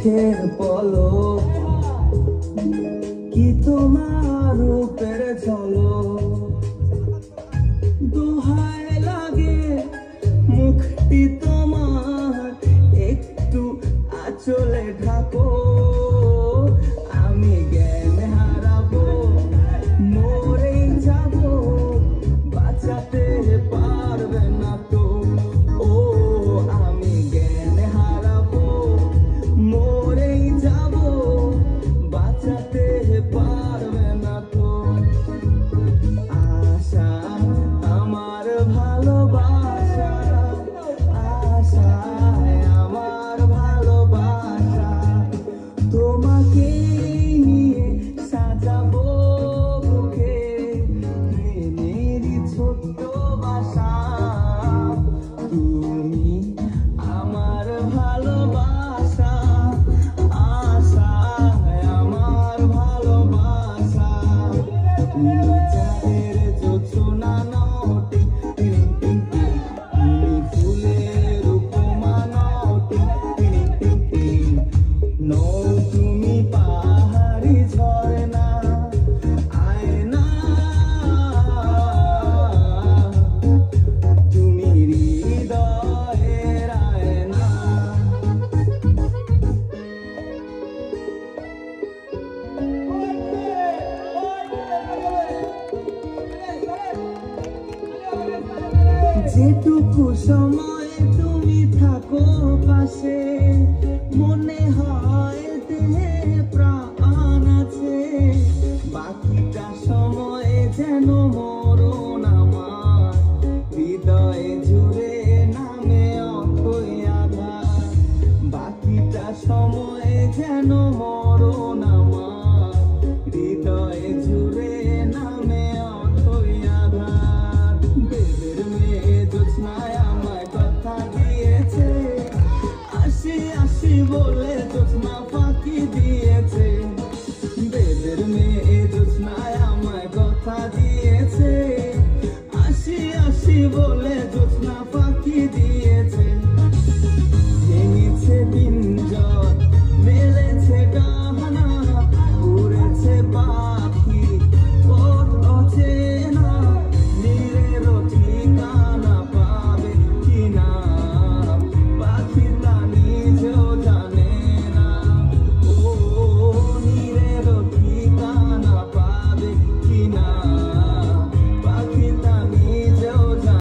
চোখের পলক কি তোমার রূপের ঝলক দোহায় লাগে মুখটি তোমার একটু আঁচলে ঢাকো আমি জ্ঞান হারাবো মরেই যাবো বাঁচাতে পারবে না তো ও আমি জ্ঞান হারাবো মরেই যাবো বাঁচাতে পারবে না তো আশা আমার ভালোবাসা আশায় আমার ভালোবাসা তোমাকে নিয়ে সাজাবো বুকে প্রেমেরই ছোট্ট বাসা তুমি আমার ভালোবাসা আশায় আমার ভালোবাসা তুমি চাঁদের জোছনা নটি তুমি ফুলের উপমা নটি নও তুমি পাহাড়ি ঝরনা আয়না তুমি হৃদয়ের আয়না যেটুকু সময় তুমি থাকো পাশে মনে হয় দেহে প্রাণ আছে বাকিটা সময় যেন মরণ আমার হৃদয়ে জুড়ে নামে অথই আঘাত বাকিটা সময় যেন মরণ আমার হৃদয়ে জুড়ে নামে অথই আঘাত বেদের মেয়ে জোছনায় আমায় কথা দিয়েছে আসি আসি বলে জোছনা ফাঁকি দিয়েছে বেদের মেয়ে জোছনায় আমায় কথা দিয়েছে আসি আসি বলে